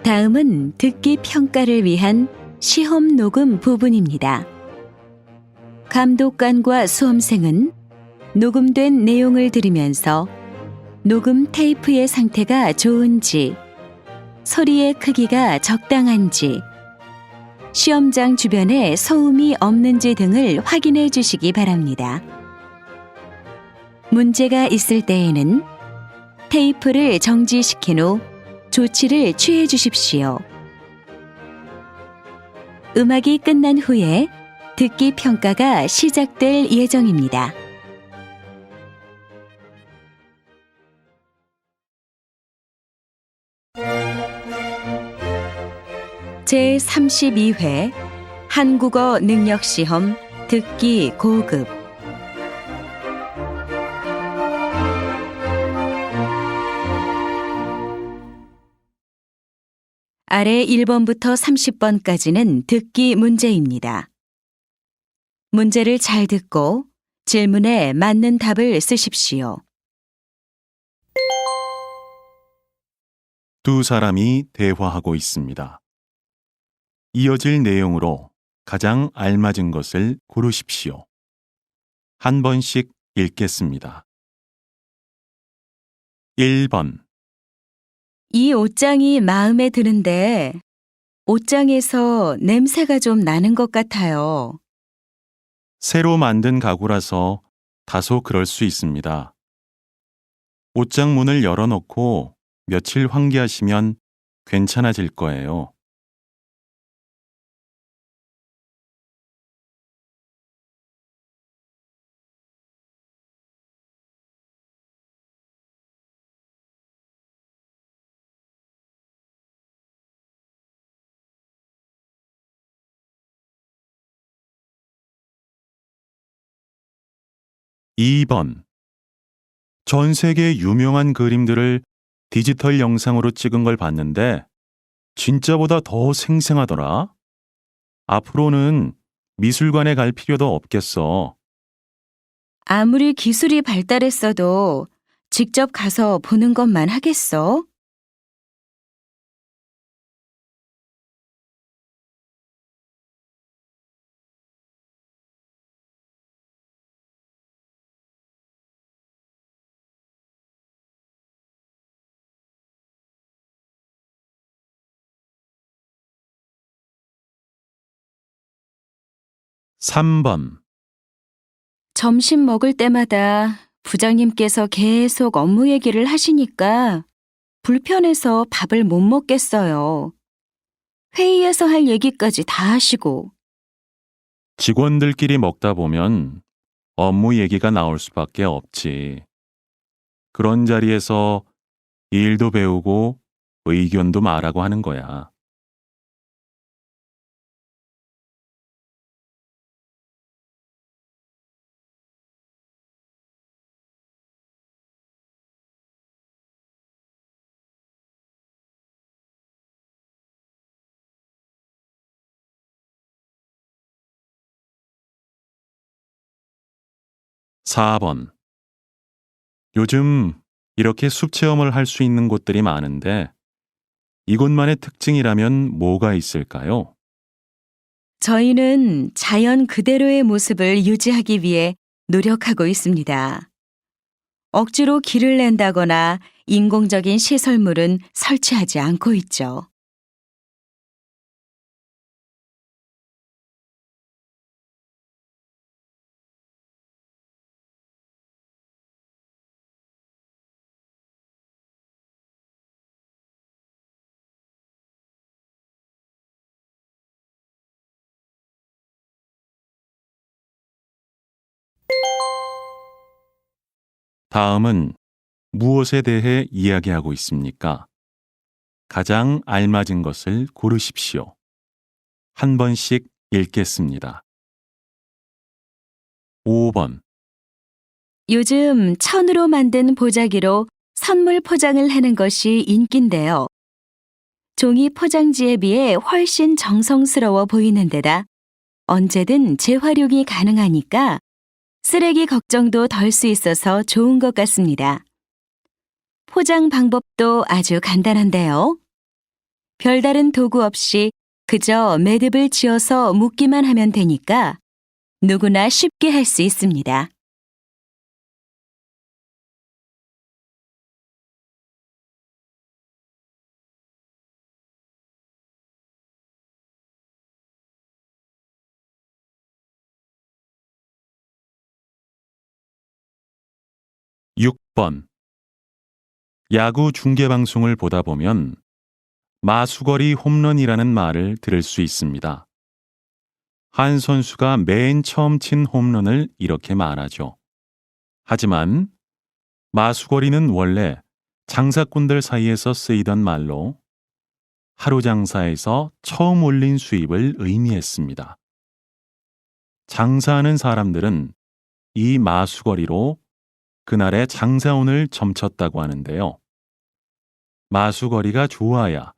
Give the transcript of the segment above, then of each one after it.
다음은 듣기 평가를 위한 시험 녹음 부분입니다. 감독관과 수험생은 녹음된 내용을 들으면서 녹음 테이프의 상태가 좋은지, 소리의 크기가 적당한지, 시험장 주변에 소음이 없는지 등을 확인해 주시기 바랍니다. 문제가 있을 때에는 테이프를 정지시킨 후 조치를 취해 주십시오. 음악이 끝난 후에 듣기 평가가 시작될 예정입니다. 제32회 한국어 능력시험 듣기 고급 아래 1번부터 30번까지는 듣기 문제입니다. 문제를 잘 듣고 질문에 맞는 답을 쓰십시오. 두 사람이 대화하고 있습니다. 이어질 내용으로 가장 알맞은 것을 고르십시오. 한 번씩 읽겠습니다. 1번. 이 옷장이 마음에 드는데 옷장에서 냄새가 좀 나는 것 같아요. 새로 만든 가구라서 다소 그럴 수 있습니다. 옷장 문을 열어놓고 며칠 환기하시면 괜찮아질 거예요. 2번. 전 세계 유명한 그림들을 디지털 영상으로 찍은 걸 봤는데 진짜보다 더 생생하더라. 앞으로는 미술관에 갈 필요도 없겠어. 아무리 기술이 발달했어도 직접 가서 보는 것만 하겠어? 3번. 점심 먹을 때마다 부장님께서 계속 업무 얘기를 하시니까 불편해서 밥을 못 먹겠어요. 회의에서 할 얘기까지 다 하시고. 직원들끼리 먹다 보면 업무 얘기가 나올 수밖에 없지. 그런 자리에서 일도 배우고 의견도 말하고 하는 거야. 4번. 요즘 이렇게 숲 체험을 할 수 있는 곳들이 많은데 이곳만의 특징이라면 뭐가 있을까요? 저희는 자연 그대로의 모습을 유지하기 위해 노력하고 있습니다. 억지로 길을 낸다거나 인공적인 시설물은 설치하지 않고 있죠. 다음은 무엇에 대해 이야기하고 있습니까? 가장 알맞은 것을 고르십시오. 한 번씩 읽겠습니다. 5번. 요즘 천으로 만든 보자기로 선물 포장을 하는 것이 인기인데요. 종이 포장지에 비해 훨씬 정성스러워 보이는 데다 언제든 재활용이 가능하니까 쓰레기 걱정도 덜 수 있어서 좋은 것 같습니다. 포장 방법도 아주 간단한데요. 별다른 도구 없이 그저 매듭을 지어서 묶기만 하면 되니까 누구나 쉽게 할 수 있습니다. 육 번 야구 중계 방송을 보다 보면 마수거리 홈런이라는 말을 들을 수 있습니다. 한 선수가 맨 처음 친 홈런을 이렇게 말하죠. 하지만 마수거리는 원래 장사꾼들 사이에서 쓰이던 말로 하루 장사에서 처음 올린 수입을 의미했습니다. 장사하는 사람들은 이 마수거리로 그날의 장사운을 점쳤다고 하는데요. 마수거리가 좋아야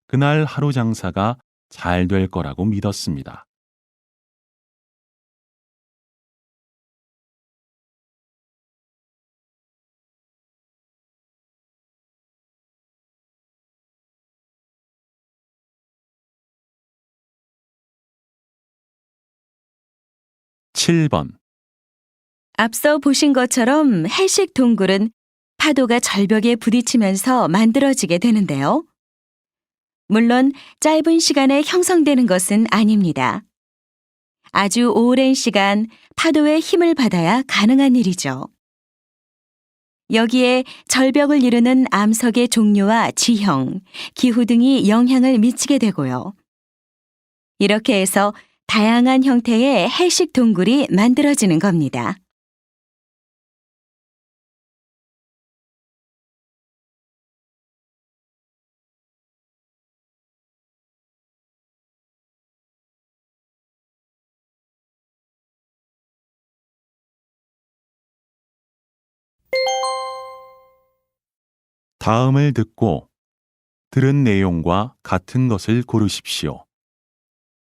그날 하루 장사가 잘 될 거라고 믿었습니다. 칠 번 앞서 보신 것처럼 해식 동굴은 파도가 절벽에 부딪히면서 만들어지게 되는데요. 물론 짧은 시간에 형성되는 것은 아닙니다. 아주 오랜 시간 파도의 힘을 받아야 가능한 일이죠. 여기에 절벽을 이루는 암석의 종류와 지형, 기후 등이 영향을 미치게 되고요. 이렇게 해서 다양한 형태의 해식 동굴이 만들어지는 겁니다. 다음을 듣고 들은 내용과 같은 것을 고르십시오.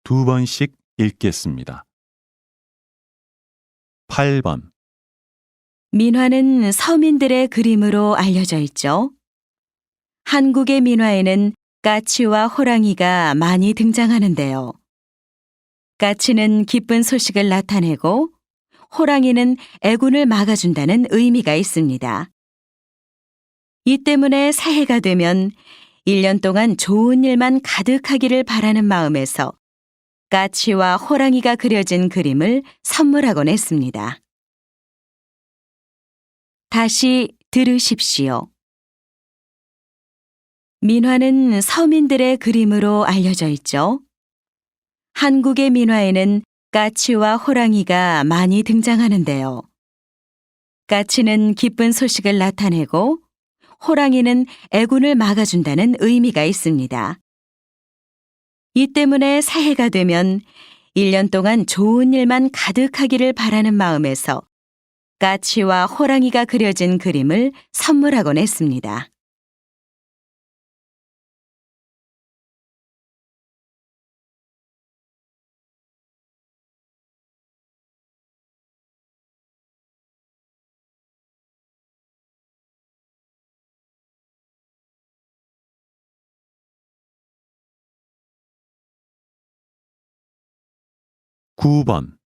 두 번씩 읽겠습니다. 8번 민화는 서민들의 그림으로 알려져 있죠. 한국의 민화에는 까치와 호랑이가 많이 등장하는데요. 까치는 기쁜 소식을 나타내고 호랑이는 애군을 막아준다는 의미가 있습니다. 이 때문에 새해가 되면 1년 동안 좋은 일만 가득하기를 바라는 마음에서 까치와 호랑이가 그려진 그림을 선물하곤 했습니다. 다시 들으십시오. 민화는 서민들의 그림으로 알려져 있죠. 한국의 민화에는 까치와 호랑이가 많이 등장하는데요. 까치는 기쁜 소식을 나타내고 호랑이는 애군을 막아준다는 의미가 있습니다. 이 때문에 새해가 되면 1년 동안 좋은 일만 가득하기를 바라는 마음에서 까치와 호랑이가 그려진 그림을 선물하곤 했습니다. 구 번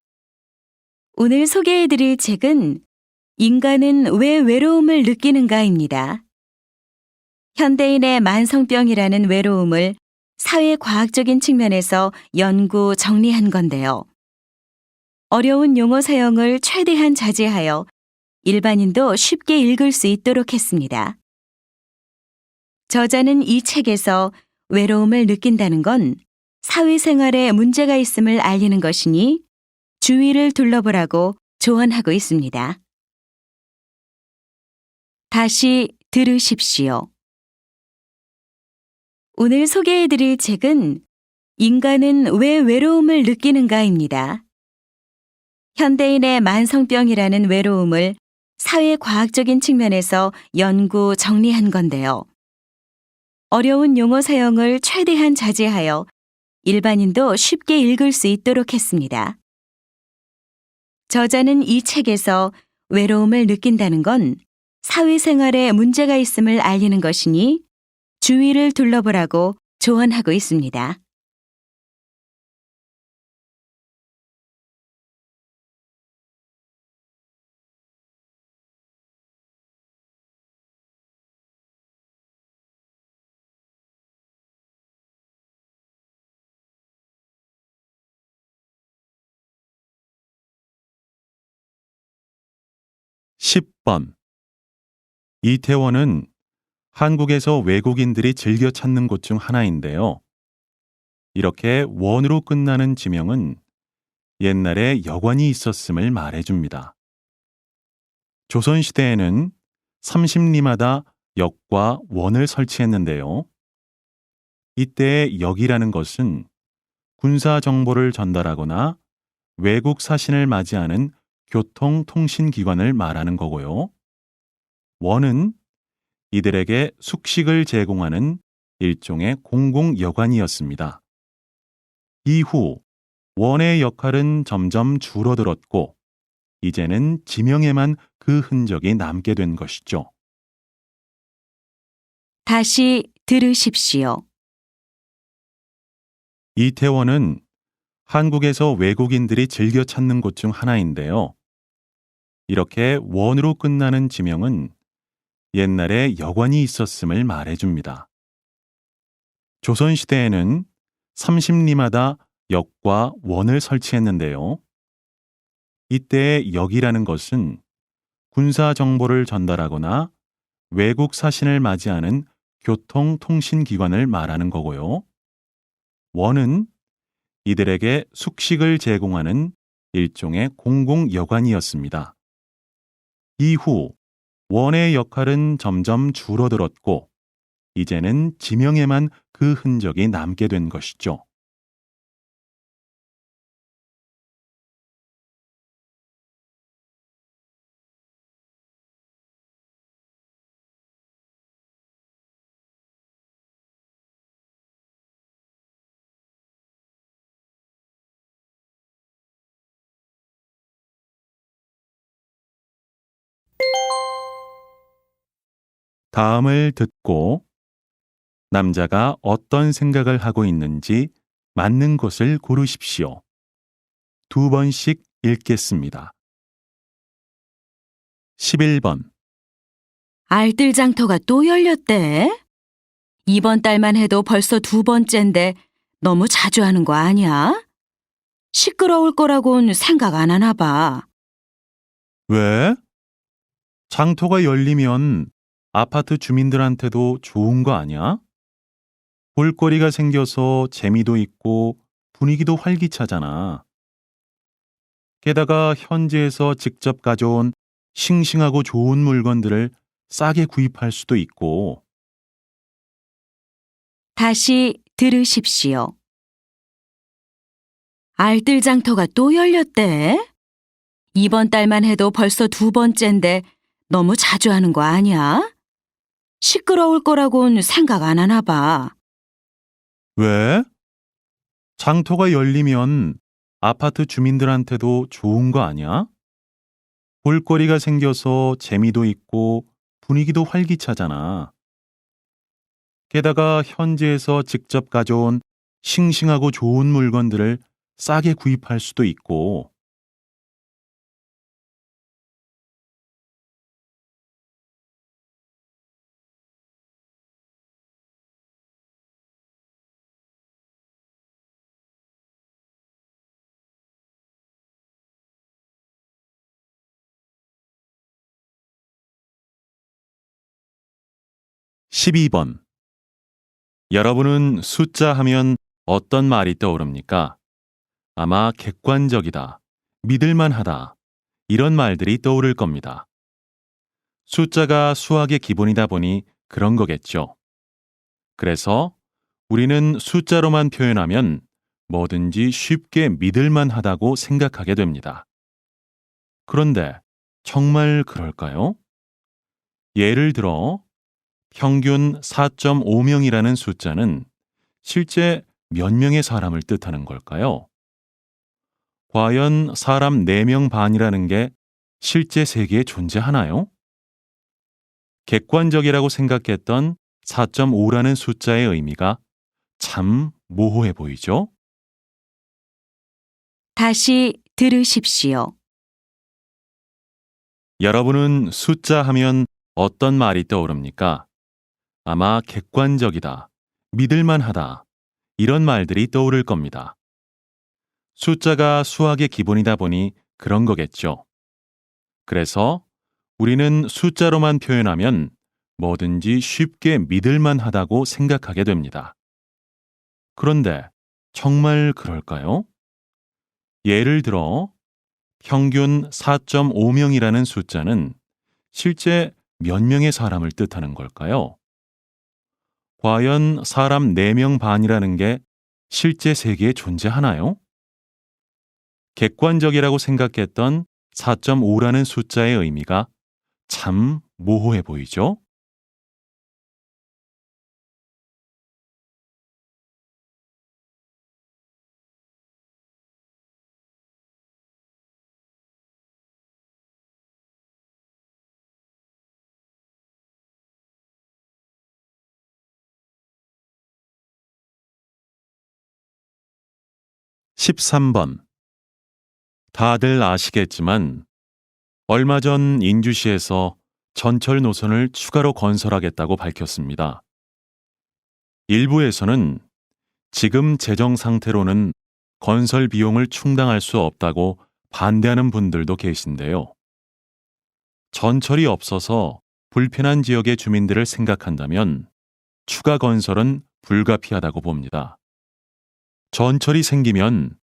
오늘 소개해드릴 책은 인간은 왜 외로움을 느끼는가입니다. 현대인의 만성병이라는 외로움을 사회과학적인 측면에서 연구 정리한 건데요. 어려운 용어 사용을 최대한 자제하여 일반인도 쉽게 읽을 수 있도록 했습니다. 저자는 이 책에서 외로움을 느낀다는 건 사회생활에 문제가 있음을 알리는 것이니 주위를 둘러보라고 조언하고 있습니다. 다시 들으십시오. 오늘 소개해드릴 책은 인간은 왜 외로움을 느끼는가입니다. 현대인의 만성병이라는 외로움을 사회과학적인 측면에서 연구 정리한 건데요. 어려운 용어 사용을 최대한 자제하여 일반인도 쉽게 읽을 수 있도록 했습니다. 저자는 이 책에서 외로움을 느낀다는 건 사회생활에 문제가 있음을 알리는 것이니 주위를 둘러보라고 조언하고 있습니다. 10번. 이태원은 한국에서 외국인들이 즐겨 찾는 곳 중 하나인데요. 이렇게 원으로 끝나는 지명은 옛날에 여관이 있었음을 말해줍니다. 조선시대에는 30리마다 역과 원을 설치했는데요. 이때 역이라는 것은 군사 정보를 전달하거나 외국 사신을 맞이하는 교통통신기관을 말하는 거고요. 원은 이들에게 숙식을 제공하는 일종의 공공여관이었습니다. 이후 원의 역할은 점점 줄어들었고 이제는 지명에만 그 흔적이 남게 된 것이죠. 다시 들으십시오. 이태원은 한국에서 외국인들이 즐겨 찾는 곳 중 하나인데요. 이렇게 원으로 끝나는 지명은 옛날에 여관이 있었음을 말해줍니다. 조선시대에는 30리마다 역과 원을 설치했는데요. 이때 역이라는 것은 군사 정보를 전달하거나 외국 사신을 맞이하는 교통통신기관을 말하는 거고요. 원은 이들에게 숙식을 제공하는 일종의 공공여관이었습니다. 이후 원의 역할은 점점 줄어들었고 이제는 지명에만 그 흔적이 남게 된 것이죠. 다음을 듣고 남자가 어떤 생각을 하고 있는지 맞는 것을 고르십시오. 2번씩 읽겠습니다. 11번. 알뜰장터가 또 열렸대? 이번 달만 해도 벌써 2번째인데 너무 자주 하는 거 아니야? 시끄러울 거라곤 생각 안 하나 봐. 왜? 장터가 열리면 아파트 주민들한테도 좋은 거 아니야? 볼거리가 생겨서 재미도 있고 분위기도 활기차잖아. 게다가 현지에서 직접 가져온 싱싱하고 좋은 물건들을 싸게 구입할 수도 있고. 다시 들으십시오. 알뜰장터가 또 열렸대? 이번 달만 해도 벌써 2번째인데 너무 자주 하는 거 아니야? 시끄러울 거라곤 생각 안 하나 봐. 왜? 장터가 열리면 아파트 주민들한테도 좋은 거 아니야? 볼거리가 생겨서 재미도 있고 분위기도 활기차잖아. 게다가 현지에서 직접 가져온 싱싱하고 좋은 물건들을 싸게 구입할 수도 있고. (12번) 여러분은 숫자 하면 어떤 말이 떠오릅니까? 아마 객관적이다, 믿을만하다, 이런 말들이 떠오를 겁니다. 숫자가 수학의 기본이다 보니 그런 거겠죠. 그래서 우리는 숫자로만 표현하면 뭐든지 쉽게 믿을만하다고 생각하게 됩니다. 그런데 정말 그럴까요? 예를 들어 평균 4.5명이라는 숫자는 실제 몇 명의 사람을 뜻하는 걸까요? 과연 사람 4명 반이라는 게 실제 세계에 존재하나요? 객관적이라고 생각했던 4.5라는 숫자의 의미가 참 모호해 보이죠? 다시 들으십시오. 여러분은 숫자 하면 어떤 말이 떠오릅니까? 아마 객관적이다, 믿을만하다, 이런 말들이 떠오를 겁니다. 숫자가 수학의 기본이다 보니 그런 거겠죠. 그래서 우리는 숫자로만 표현하면 뭐든지 쉽게 믿을만하다고 생각하게 됩니다. 그런데 정말 그럴까요? 예를 들어 평균 4.5명이라는 숫자는 실제 몇 명의 사람을 뜻하는 걸까요? 과연 사람 4명 반이라는 게 실제 세계에 존재하나요? 객관적이라고 생각했던 4.5라는 숫자의 의미가 참 모호해 보이죠? (13번) 다들 아시겠지만 얼마 전 인주시에서 전철 노선을 추가로 건설하겠다고 밝혔습니다. 일부에서는 지금 재정 상태로는 건설 비용을 충당할 수 없다고 반대하는 분들도 계신데요. 전철이 없어서 불편한 지역의 주민들을 생각한다면 추가 건설은 불가피하다고 봅니다. 전철이 생기면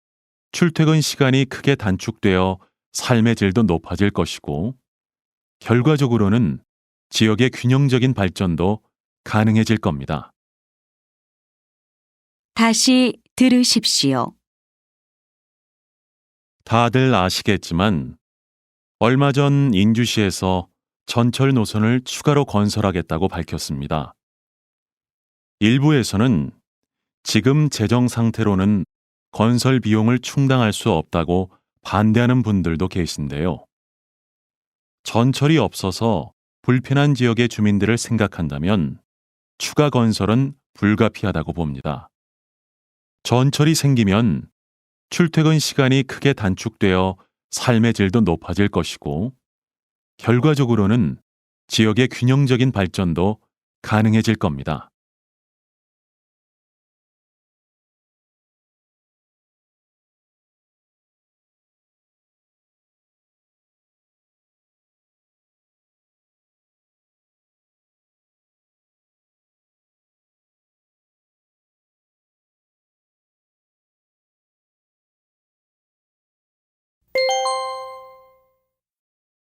출퇴근 시간이 크게 단축되어 삶의 질도 높아질 것이고, 결과적으로는 지역의 균형적인 발전도 가능해질 겁니다. 다시 들으십시오. 다들 아시겠지만 얼마 전 인주시에서 전철 노선을 추가로 건설하겠다고 밝혔습니다. 일부에서는 지금 재정 상태로는 건설 비용을 충당할 수 없다고 반대하는 분들도 계신데요. 전철이 없어서 불편한 지역의 주민들을 생각한다면 추가 건설은 불가피하다고 봅니다. 전철이 생기면 출퇴근 시간이 크게 단축되어 삶의 질도 높아질 것이고, 결과적으로는 지역의 균형적인 발전도 가능해질 겁니다.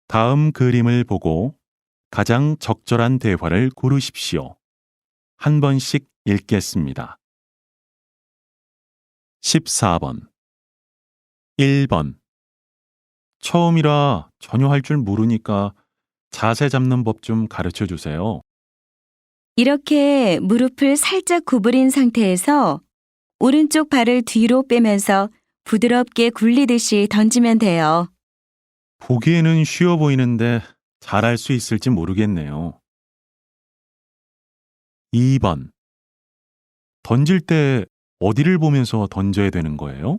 다음 그림을 보고 가장 적절한 대화를 고르십시오. 한 번씩 읽겠습니다. 14번 1번 처음이라 전혀 할 줄 모르니까 자세 잡는 법 좀 가르쳐 주세요. 이렇게 무릎을 살짝 구부린 상태에서 오른쪽 발을 뒤로 빼면서 부드럽게 굴리듯이 던지면 돼요. 보기에는 쉬워 보이는데 잘할 수 있을지 모르겠네요. 2번 던질 때 어디를 보면서 던져야 되는 거예요?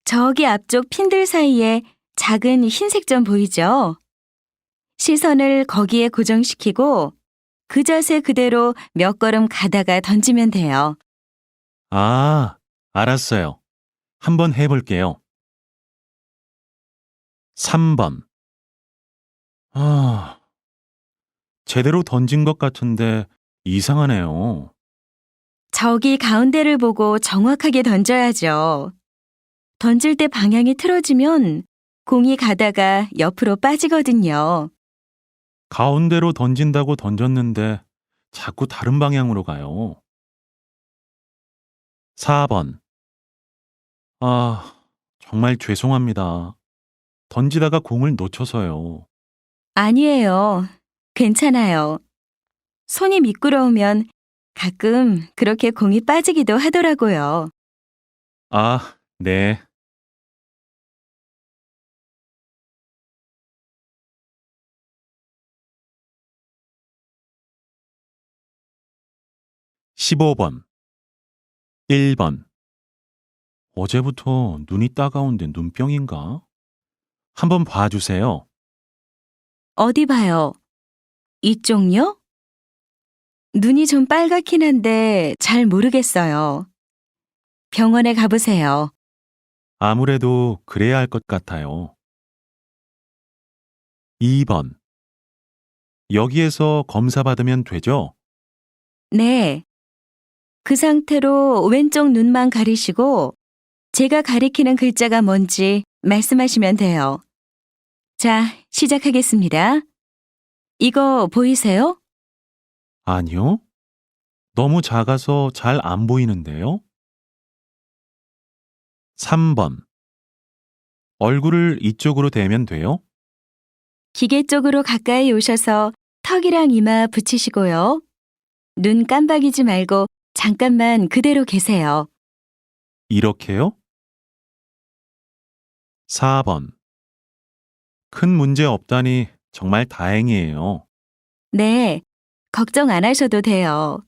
저기 앞쪽 핀들 사이에 작은 흰색 점 보이죠? 시선을 거기에 고정시키고 그 자세 그대로 몇 걸음 가다가 던지면 돼요. 아, 알았어요. 한번 해볼게요. 3번 제대로 던진 것 같은데 이상하네요. 저기 가운데를 보고 정확하게 던져야죠. 던질 때 방향이 틀어지면 공이 가다가 옆으로 빠지거든요. 가운데로 던진다고 던졌는데 자꾸 다른 방향으로 가요. 4번 정말 죄송합니다. 던지다가 공을 놓쳐서요. 아니에요. 괜찮아요. 손이 미끄러우면 가끔 그렇게 공이 빠지기도 하더라고요. 네. 15번 1번. 어제부터 눈이 따가운데 눈병인가? 한번 봐주세요. 어디 봐요? 이쪽요? 눈이 좀 빨갛긴 한데 잘 모르겠어요. 병원에 가보세요. 아무래도 그래야 할 것 같아요. 2번. 여기에서 검사 받으면 되죠? 네. 그 상태로 왼쪽 눈만 가리시고 제가 가리키는 글자가 뭔지 말씀하시면 돼요. 자, 시작하겠습니다. 이거 보이세요? 아니요. 너무 작아서 잘 안 보이는데요? 3번. 얼굴을 이쪽으로 대면 돼요? 기계 쪽으로 가까이 오셔서 턱이랑 이마 붙이시고요. 눈 깜박이지 말고 잠깐만 그대로 계세요. 이렇게요? 4번. 큰 문제 없다니 정말 다행이에요. 네, 걱정 안 하셔도 돼요.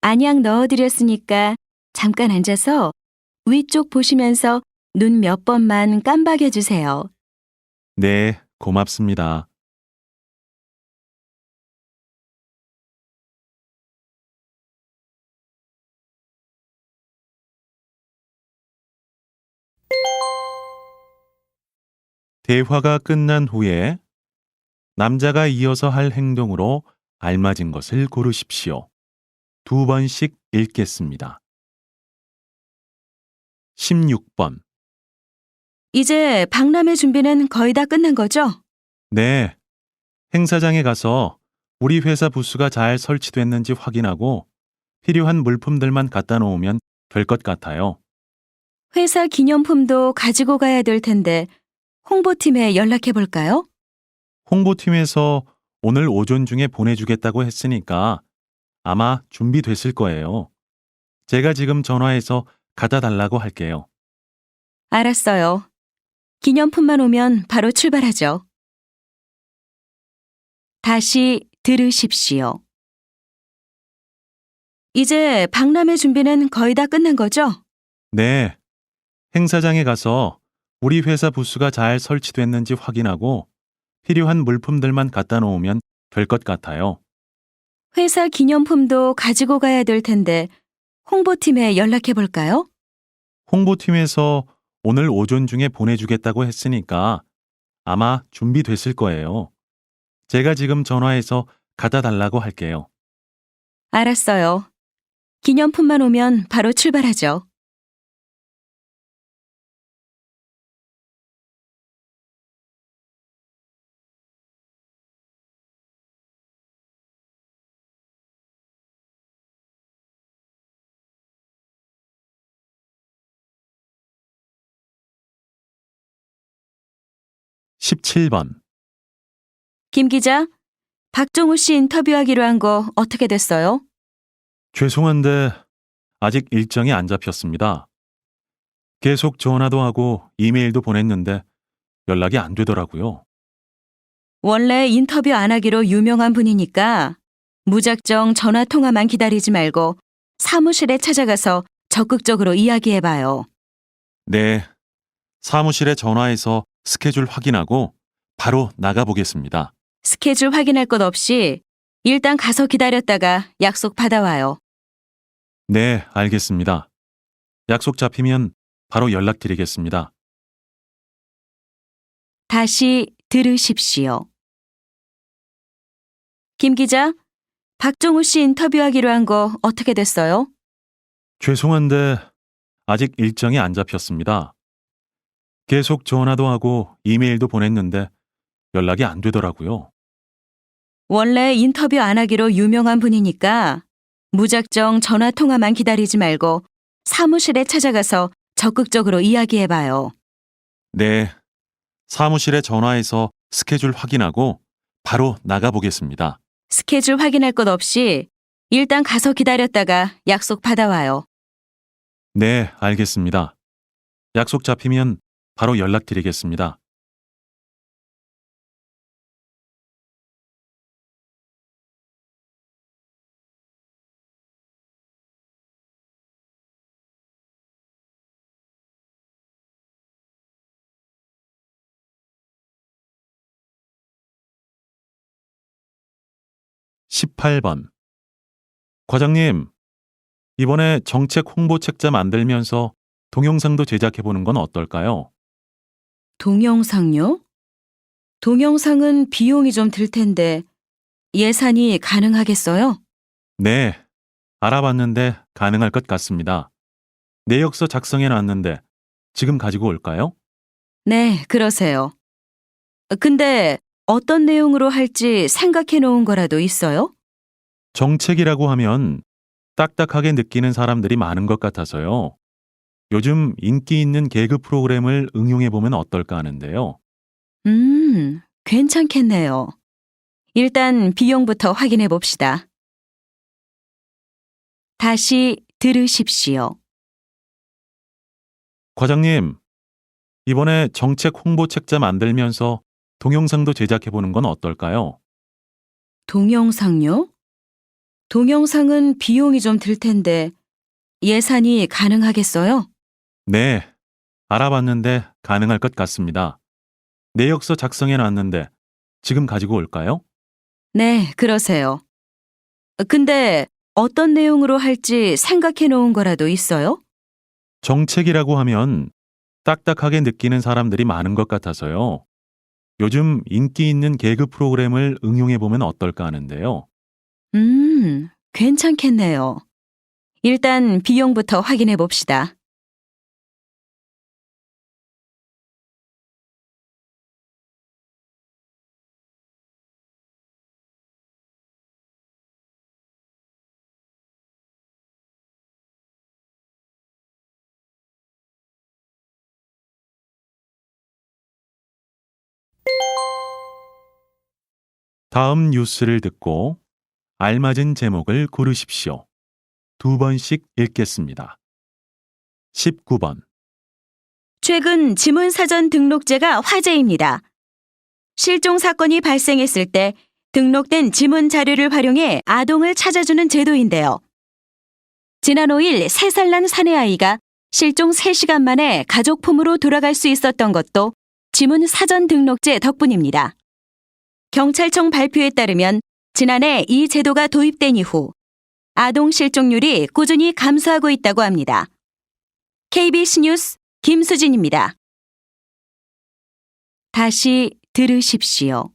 안약 넣어드렸으니까 잠깐 앉아서 위쪽 보시면서 눈 몇 번만 깜박여 주세요. 네, 고맙습니다. 대화가 끝난 후에 남자가 이어서 할 행동으로 알맞은 것을 고르십시오. 2번씩 읽겠습니다. 16번. 이제 박람회 준비는 거의 다 끝난 거죠? 네, 행사장에 가서 우리 회사 부스가 잘 설치됐는지 확인하고 필요한 물품들만 갖다 놓으면 될 것 같아요. 회사 기념품도 가지고 가야 될 텐데 홍보팀에 연락해 볼까요? 홍보팀에서 오늘 오전 중에 보내주겠다고 했으니까 아마 준비됐을 거예요. 제가 지금 전화해서 갖다 달라고 할게요. 알았어요. 기념품만 오면 바로 출발하죠. 다시 들으십시오. 이제 박람회 준비는 거의 다 끝난 거죠? 네, 행사장에 가서 우리 회사 부스가 잘 설치됐는지 확인하고 필요한 물품들만 갖다 놓으면 될 것 같아요. 회사 기념품도 가지고 가야 될 텐데 홍보팀에 연락해 볼까요? 홍보팀에서 오늘 오전 중에 보내주겠다고 했으니까 아마 준비됐을 거예요. 제가 지금 전화해서 갖다 달라고 할게요. 알았어요. 기념품만 오면 바로 출발하죠. 십칠 번. 김 기자, 박종우 씨 인터뷰하기로 한 거 어떻게 됐어요? 죄송한데 아직 일정이 안 잡혔습니다. 계속 전화도 하고 이메일도 보냈는데 연락이 안 되더라고요. 원래 인터뷰 안 하기로 유명한 분이니까 무작정 전화 통화만 기다리지 말고 사무실에 찾아가서 적극적으로 이야기해봐요. 네, 사무실에 전화해서 스케줄 확인하고 바로 나가보겠습니다. 스케줄 확인할 것 없이 일단 가서 기다렸다가 약속 받아와요. 네, 알겠습니다. 약속 잡히면 바로 연락드리겠습니다. 다시 들으십시오. 김 기자, 박종우 씨 인터뷰하기로 한 거 어떻게 됐어요? 죄송한데 아직 일정이 안 잡혔습니다. 계속 전화도 하고 이메일도 보냈는데 연락이 안 되더라고요. 원래 인터뷰 안 하기로 유명한 분이니까 무작정 전화 통화만 기다리지 말고 사무실에 찾아가서 적극적으로 이야기해봐요. 네, 사무실에 전화해서 스케줄 확인하고 바로 나가보겠습니다. 스케줄 확인할 것 없이 일단 가서 기다렸다가 약속 받아와요. 네, 알겠습니다. 약속 잡히면 바로 연락드리겠습니다. 18번. 과장님, 이번에 정책 홍보 책자 만들면서 동영상도 제작해보는 건 어떨까요? 동영상요? 동영상은 비용이 좀 들 텐데 예산이 가능하겠어요? 네, 알아봤는데 가능할 것 같습니다. 내역서 작성해놨는데 지금 가지고 올까요? 네, 그러세요. 근데 어떤 내용으로 할지 생각해 놓은 거라도 있어요? 정책이라고 하면 딱딱하게 느끼는 사람들이 많은 것 같아서요. 요즘 인기 있는 개그 프로그램을 응용해보면 어떨까 하는데요. 괜찮겠네요. 일단 비용부터 확인해 봅시다. 다시 들으십시오. 과장님, 이번에 정책 홍보 책자 만들면서 동영상도 제작해보는 건 어떨까요? 동영상요? 동영상은 비용이 좀 들 텐데 예산이 가능하겠어요? 네, 알아봤는데 가능할 것 같습니다. 내역서 작성해놨는데 지금 가지고 올까요? 네, 그러세요. 근데 어떤 내용으로 할지 생각해 놓은 거라도 있어요? 정책이라고 하면 딱딱하게 느끼는 사람들이 많은 것 같아서요. 요즘 인기 있는 개그 프로그램을 응용해보면 어떨까 하는데요. 괜찮겠네요. 일단 비용부터 확인해 봅시다. 다음 뉴스를 듣고 알맞은 제목을 고르십시오. 2번씩 읽겠습니다. 19번. 최근 지문사전 등록제가 화제입니다. 실종 사건이 발생했을 때 등록된 지문 자료를 활용해 아동을 찾아주는 제도인데요. 지난 5일 3살 난 사내아이가 실종 3시간 만에 가족 품으로 돌아갈 수 있었던 것도 지문사전 등록제 덕분입니다. 경찰청 발표에 따르면 지난해 이 제도가 도입된 이후 아동 실종률이 꾸준히 감소하고 있다고 합니다. KBS 뉴스 김수진입니다. 다시 들으십시오.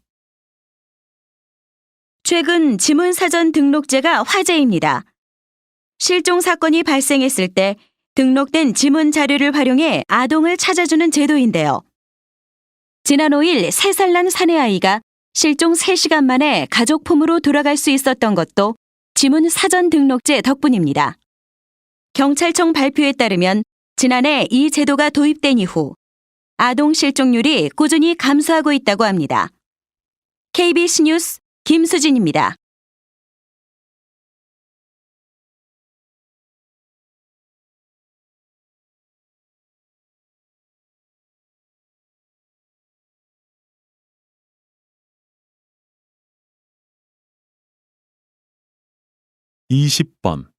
최근 지문사전 등록제가 화제입니다. 실종 사건이 발생했을 때 등록된 지문 자료를 활용해 아동을 찾아주는 제도인데요. 지난 5일 3살 난 사내아이가 실종 3시간 만에 가족 품으로 돌아갈 수 있었던 것도 지문사전 등록제 덕분입니다. 경찰청 발표에 따르면 지난해 이 제도가 도입된 이후 아동 실종률이 꾸준히 감소하고 있다고 합니다. KBS 뉴스 김수진입니다. 이십 번.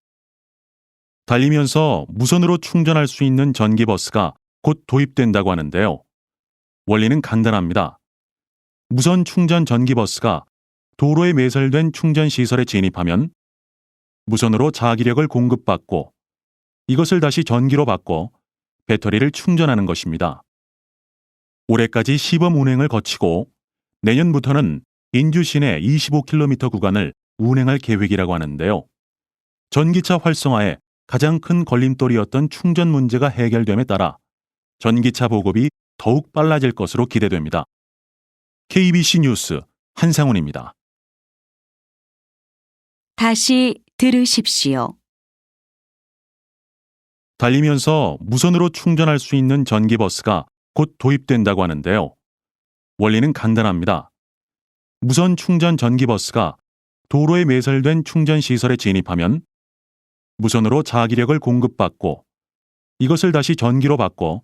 달리면서 무선으로 충전할 수 있는 전기버스가 곧 도입된다고 하는데요. 원리는 간단합니다. 무선 충전 전기버스가 도로에 매설된 충전시설에 진입하면 무선으로 자기력을 공급받고 이것을 다시 전기로 바꿔 배터리를 충전하는 것입니다. 올해까지 시범 운행을 거치고 내년부터는 인주 시내 25km 구간을 운행할 계획이라고 하는데요. 전기차 활성화에 가장 큰 걸림돌이었던 충전 문제가 해결됨에 따라 전기차 보급이 더욱 빨라질 것으로 기대됩니다. KBC 뉴스 한상훈입니다. 다시 들으십시오. 달리면서 무선으로 충전할 수 있는 전기버스가 곧 도입된다고 하는데요. 원리는 간단합니다. 무선 충전 전기버스가 도로에 매설된 충전시설에 진입하면 무선으로 자기력을 공급받고 이것을 다시 전기로 바꿔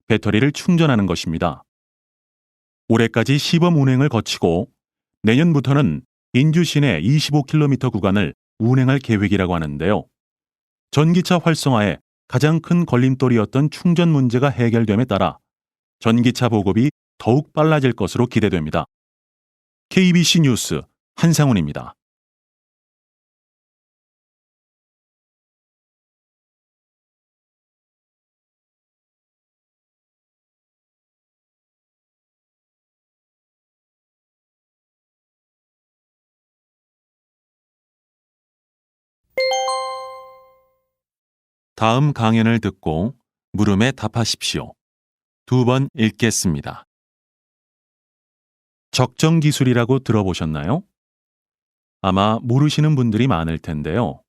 배터리를 충전하는 것입니다. 올해까지 시범 운행을 거치고 내년부터는 인주 시내 25km 구간을 운행할 계획이라고 하는데요. 전기차 활성화에 가장 큰 걸림돌이었던 충전 문제가 해결됨에 따라 전기차 보급이 더욱 빨라질 것으로 기대됩니다. KBC 뉴스 한상훈입니다. 다음 강연을 듣고 물음에 답하십시오. 2번 읽겠습니다. 적정 기술이라고 들어보셨나요? 아마 모르시는 분들이 많을 텐데요.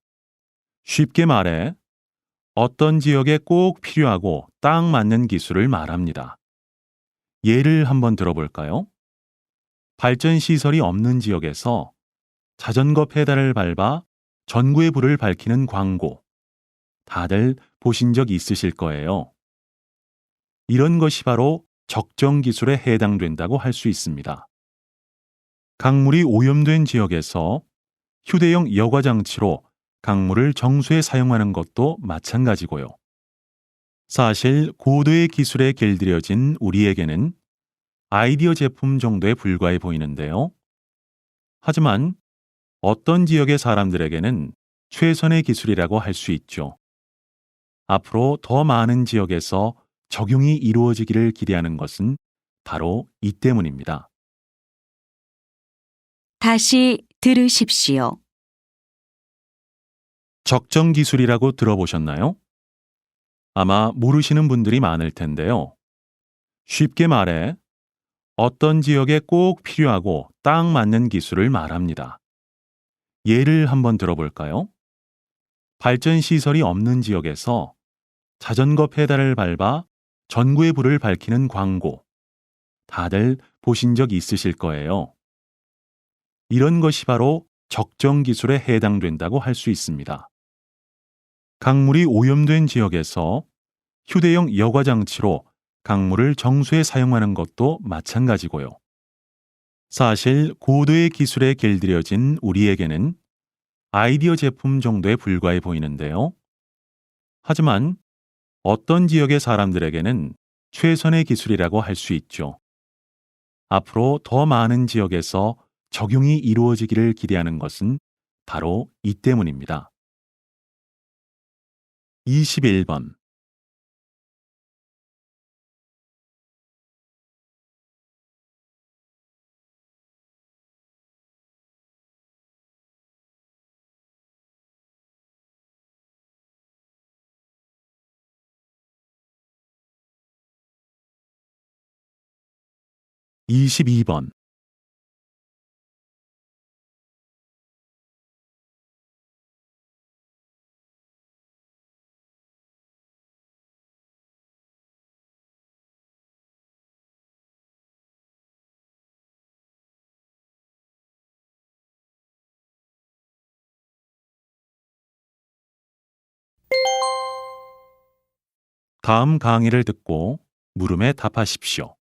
쉽게 말해 어떤 지역에 꼭 필요하고 딱 맞는 기술을 말합니다. 예를 한번 들어볼까요? 발전 시설이 없는 지역에서 자전거 페달을 밟아 전구의 불을 밝히는 광고. 다들 보신 적 있으실 거예요. 이런 것이 바로 적정 기술에 해당된다고 할 수 있습니다. 강물이 오염된 지역에서 휴대용 여과 장치로 강물을 정수해 사용하는 것도 마찬가지고요. 사실 고도의 기술에 길들여진 우리에게는 아이디어 제품 정도에 불과해 보이는데요. 하지만 어떤 지역의 사람들에게는 최선의 기술이라고 할 수 있죠. 앞으로 더 많은 지역에서 적용이 이루어지기를 기대하는 것은 바로 이 때문입니다. 다시 들으십시오. 적정 기술이라고 들어보셨나요? 아마 모르시는 분들이 많을 텐데요. 쉽게 말해 어떤 지역에 꼭 필요하고 딱 맞는 기술을 말합니다. 예를 한번 들어볼까요? 발전 시설이 없는 지역에서 자전거 페달을 밟아 전구의 불을 밝히는 광고. 다들 보신 적 있으실 거예요. 이런 것이 바로 적정 기술에 해당된다고 할 수 있습니다. 강물이 오염된 지역에서 휴대용 여과 장치로 강물을 정수해 사용하는 것도 마찬가지고요. 사실 고도의 기술에 길들여진 우리에게는 아이디어 제품 정도에 불과해 보이는데요. 하지만 어떤 지역의 사람들에게는 최선의 기술이라고 할 수 있죠. 앞으로 더 많은 지역에서 적용이 이루어지기를 기대하는 것은 바로 이 때문입니다. 21번. 이십이 번. 다음 강의를 듣고 물음에 답하십시오.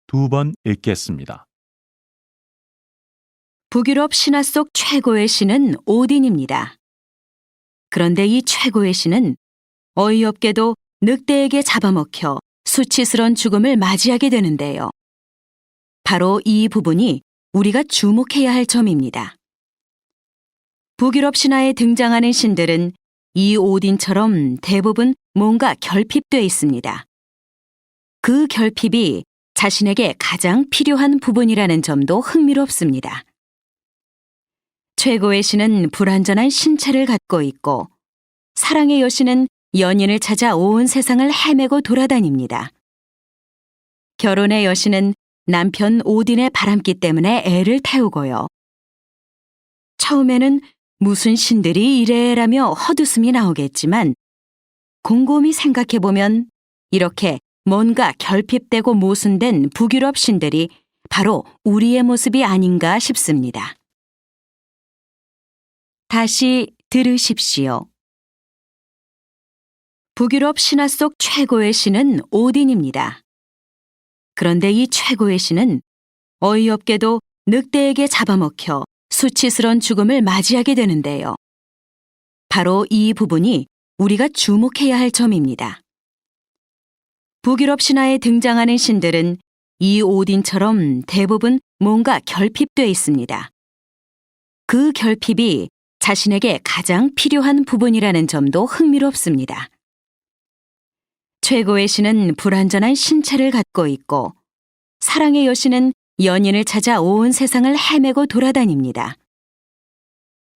2번 읽겠습니다. 북유럽 신화 속 최고의 신은 오딘입니다. 그런데 이 최고의 신은 어이없게도 늑대에게 잡아먹혀 수치스런 죽음을 맞이하게 되는데요. 바로 이 부분이 우리가 주목해야 할 점입니다. 북유럽 신화에 등장하는 신들은 이 오딘처럼 대부분 뭔가 결핍돼 있습니다. 그 결핍이 자신에게 가장 필요한 부분이라는 점도 흥미롭습니다. 최고의 신은 불완전한 신체를 갖고 있고 사랑의 여신은 연인을 찾아 온 세상을 헤매고 돌아다닙니다. 결혼의 여신은 남편 오딘의 바람기 때문에 애를 태우고요. 처음에는 무슨 신들이 이래라며 헛웃음이 나오겠지만 곰곰이 생각해보면 이렇게 뭔가 결핍되고 모순된 북유럽 신들이 바로 우리의 모습이 아닌가 싶습니다. 다시 들으십시오. 북유럽 신화 속 최고의 신은 오딘입니다. 그런데 이 최고의 신은 어이없게도 늑대에게 잡아먹혀 수치스런 죽음을 맞이하게 되는데요. 바로 이 부분이 우리가 주목해야 할 점입니다. 북유럽 신화에 등장하는 신들은 이 오딘처럼 대부분 뭔가 결핍돼 있습니다. 그 결핍이 자신에게 가장 필요한 부분이라는 점도 흥미롭습니다. 최고의 신은 불완전한 신체를 갖고 있고 사랑의 여신은 연인을 찾아 온 세상을 헤매고 돌아다닙니다.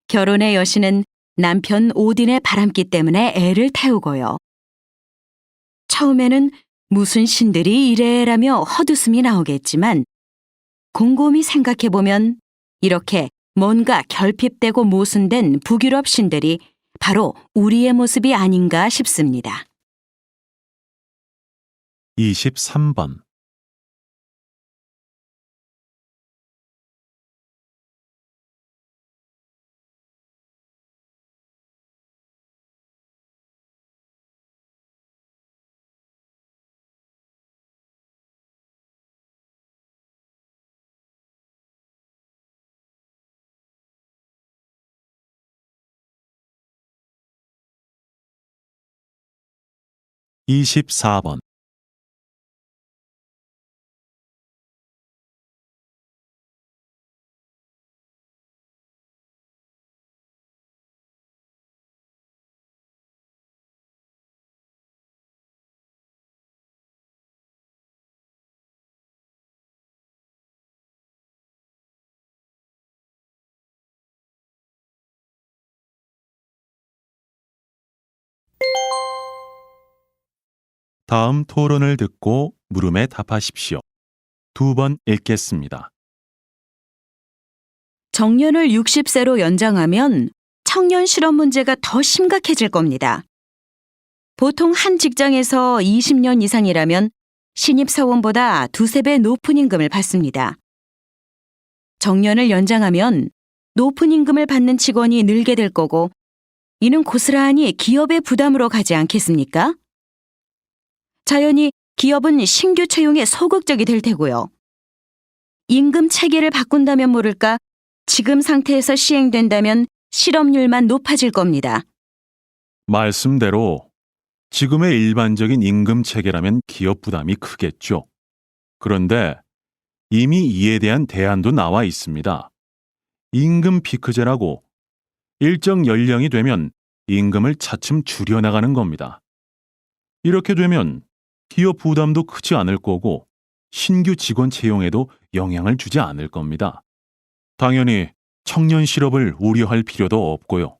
결혼의 여신은 남편 오딘의 바람기 때문에 애를 태우고요. 처음에는 무슨 신들이 이래라며 헛웃음이 나오겠지만 곰곰이 생각해보면 이렇게 뭔가 결핍되고 모순된 북유럽 신들이 바로 우리의 모습이 아닌가 싶습니다. 23번. 이십사 번. 다음 토론을 듣고 물음에 답하십시오. 2번 읽겠습니다. 정년을 60세로 연장하면 청년 실업 문제가 더 심각해질 겁니다. 보통 한 직장에서 20년 이상이라면 신입사원보다 2~3배 높은 임금을 받습니다. 정년을 연장하면 높은 임금을 받는 직원이 늘게 될 거고 이는 고스란히 기업의 부담으로 가지 않겠습니까? 자연히 기업은 신규 채용에 소극적이 될 테고요. 임금 체계를 바꾼다면 모를까 지금 상태에서 시행된다면 실업률만 높아질 겁니다. 말씀대로 지금의 일반적인 임금 체계라면 기업 부담이 크겠죠. 그런데 이미 이에 대한 대안도 나와 있습니다. 임금 피크제라고 일정 연령이 되면 임금을 차츰 줄여나가는 겁니다. 이렇게 되면 기업 부담도 크지 않을 거고 신규 직원 채용에도 영향을 주지 않을 겁니다. 당연히 청년 실업을 우려할 필요도 없고요.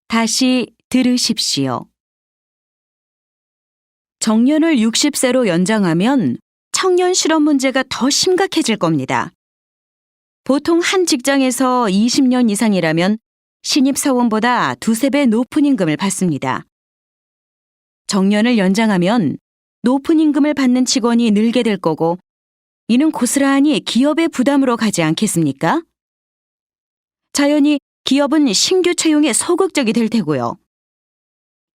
다시 들으십시오. 정년을 60세로 연장하면 청년 실업 문제가 더 심각해질 겁니다. 보통 한 직장에서 20년 이상이라면 신입사원보다 2~3배 높은 임금을 받습니다. 정년을 연장하면 높은 임금을 받는 직원이 늘게 될 거고 이는 고스란히 기업의 부담으로 가지 않겠습니까? 자연히 기업은 신규 채용에 소극적이 될 테고요.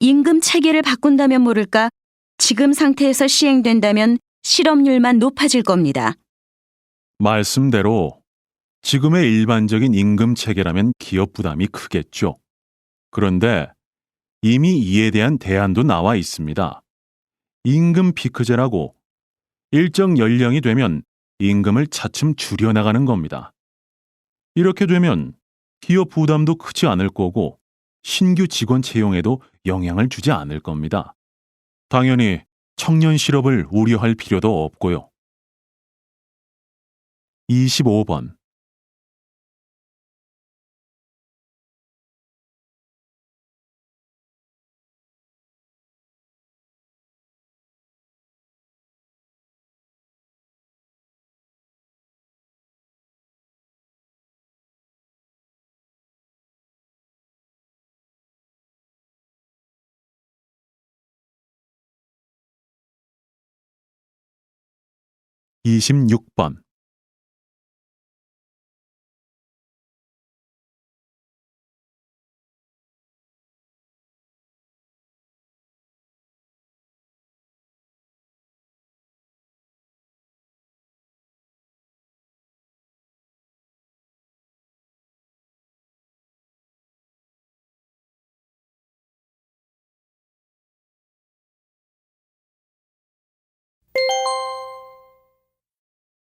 임금 체계를 바꾼다면 모를까 지금 상태에서 시행된다면 실업률만 높아질 겁니다. 말씀대로 지금의 일반적인 임금 체계라면 기업 부담이 크겠죠. 그런데 이미 이에 대한 대안도 나와 있습니다. 임금 피크제라고 일정 연령이 되면 임금을 차츰 줄여나가는 겁니다. 이렇게 되면 기업 부담도 크지 않을 거고 신규 직원 채용에도 영향을 주지 않을 겁니다. 당연히 청년 실업을 우려할 필요도 없고요. 25번. 이십육 번.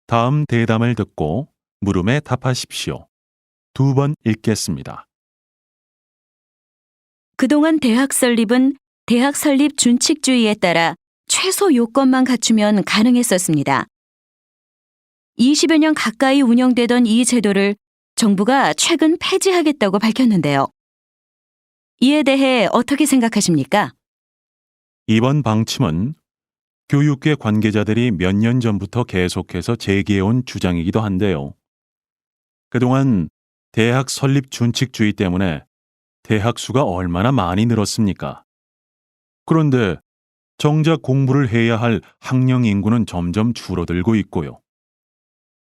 다음 대담을 듣고 물음에 답하십시오. 2번 읽겠습니다. 그동안 대학 설립은 대학 설립 준칙주의에 따라 최소 요건만 갖추면 가능했었습니다. 20여 년 가까이 운영되던 이 제도를 정부가 최근 폐지하겠다고 밝혔는데요. 이에 대해 어떻게 생각하십니까? 이번 방침은 교육계 관계자들이 몇 년 전부터 계속해서 제기해온 주장이기도 한데요. 그동안 대학 설립 준칙주의 때문에 대학 수가 얼마나 많이 늘었습니까? 그런데 정작 공부를 해야 할 학령 인구는 점점 줄어들고 있고요.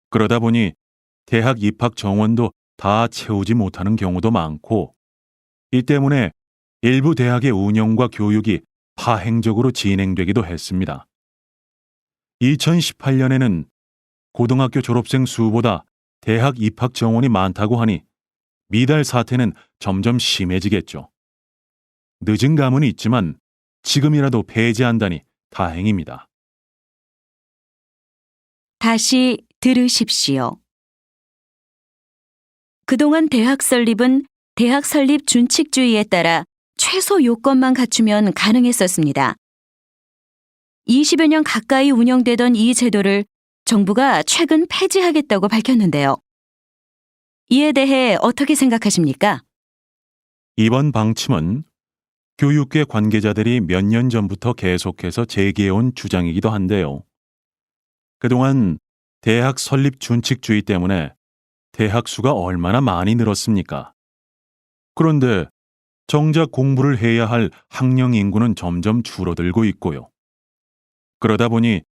그러다 보니 대학 입학 정원도 다 채우지 못하는 경우도 많고, 이 때문에 일부 대학의 운영과 교육이 파행적으로 진행되기도 했습니다. 2018년에는 고등학교 졸업생 수보다 대학 입학 정원이 많다고 하니 미달 사태는 점점 심해지겠죠. 늦은 감은 있지만 지금이라도 폐지한다니 다행입니다. 다시 들으십시오. 그동안 대학 설립은 대학 설립 준칙주의에 따라 최소 요건만 갖추면 가능했었습니다. 20여 년 가까이 운영되던 이 제도를 정부가 최근 폐지하겠다고 밝혔는데요. 이에 대해 어떻게 생각하십니까? 이번 방침은 교육계 관계자들이 몇 년 전부터 계속해서 제기해온 주장이기도 한데요. 그동안 대학 설립 준칙주의 때문에 대학 수가 얼마나 많이 늘었습니까? 그런데 정작 공부를 해야 할 학령 인구는 점점 줄어들고 있고요. 그러다 보니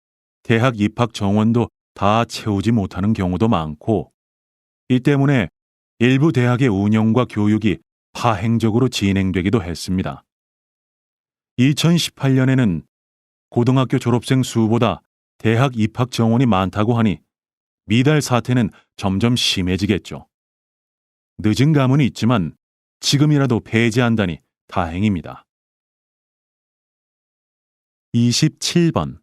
대학 입학 정원도 다 채우지 못하는 경우도 많고, 이 때문에 일부 대학의 운영과 교육이 파행적으로 진행되기도 했습니다. 2018년에는 고등학교 졸업생 수보다 대학 입학 정원이 많다고 하니 미달 사태는 점점 심해지겠죠. 늦은 감은 있지만 지금이라도 폐지한다니 다행입니다. 27번.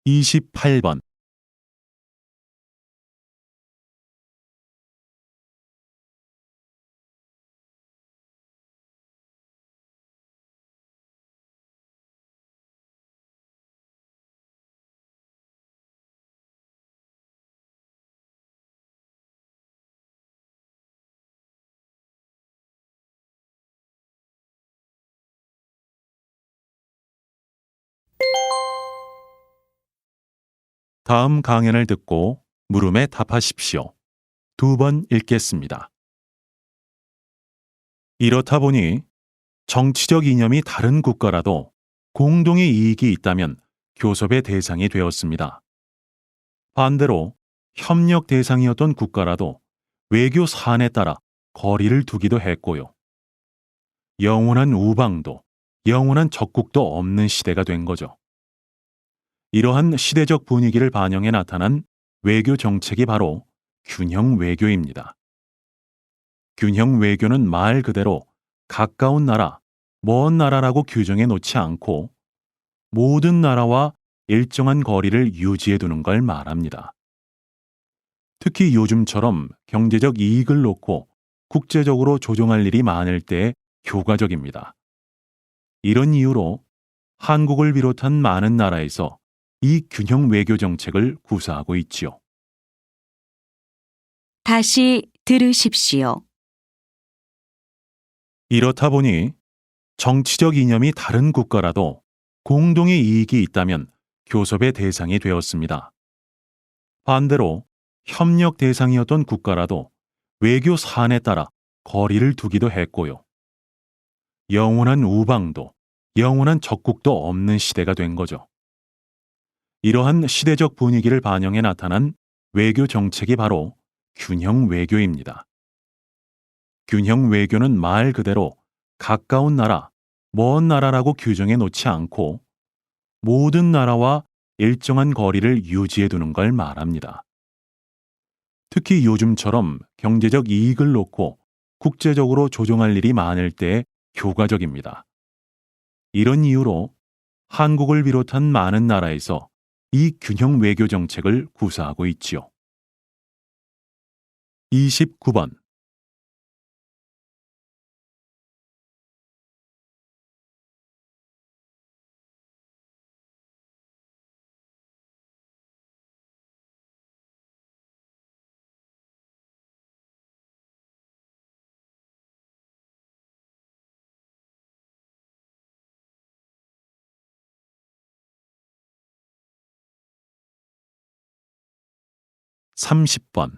(28번) 다음 강연을 듣고 물음에 답하십시오. 2번 읽겠습니다. 이렇다 보니 정치적 이념이 다른 국가라도 공동의 이익이 있다면 교섭의 대상이 되었습니다. 반대로 협력 대상이었던 국가라도 외교 사안에 따라 거리를 두기도 했고요. 영원한 우방도, 영원한 적국도 없는 시대가 된 거죠. 이러한 시대적 분위기를 반영해 나타난 외교 정책이 바로 균형 외교입니다. 균형 외교는 말 그대로 가까운 나라, 먼 나라라고 규정해 놓지 않고 모든 나라와 일정한 거리를 유지해 두는 걸 말합니다. 특히 요즘처럼 경제적 이익을 놓고 국제적으로 조종할 일이 많을 때 효과적입니다. 이런 이유로 한국을 비롯한 많은 나라에서 이 균형 외교 정책을 구사하고 있지요. 다시 들으십시오. 이렇다 보니 정치적 이념이 다른 국가라도 공동의 이익이 있다면 교섭의 대상이 되었습니다. 반대로 협력 대상이었던 국가라도 외교 사안에 따라 거리를 두기도 했고요. 영원한 우방도, 영원한 적국도 없는 시대가 된 거죠. 이러한 시대적 분위기를 반영해 나타난 외교 정책이 바로 균형 외교입니다. 균형 외교는 말 그대로 가까운 나라, 먼 나라라고 규정해 놓지 않고 모든 나라와 일정한 거리를 유지해 두는 걸 말합니다. 특히 요즘처럼 경제적 이익을 놓고 국제적으로 조종할 일이 많을 때 효과적입니다. 이런 이유로 한국을 비롯한 많은 나라에서 이 균형 외교 정책을 구사하고 있지요. 29번. 삼십 번.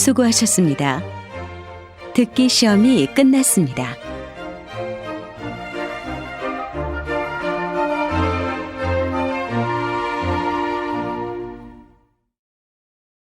수고하셨습니다. 듣기 시험이 끝났습니다.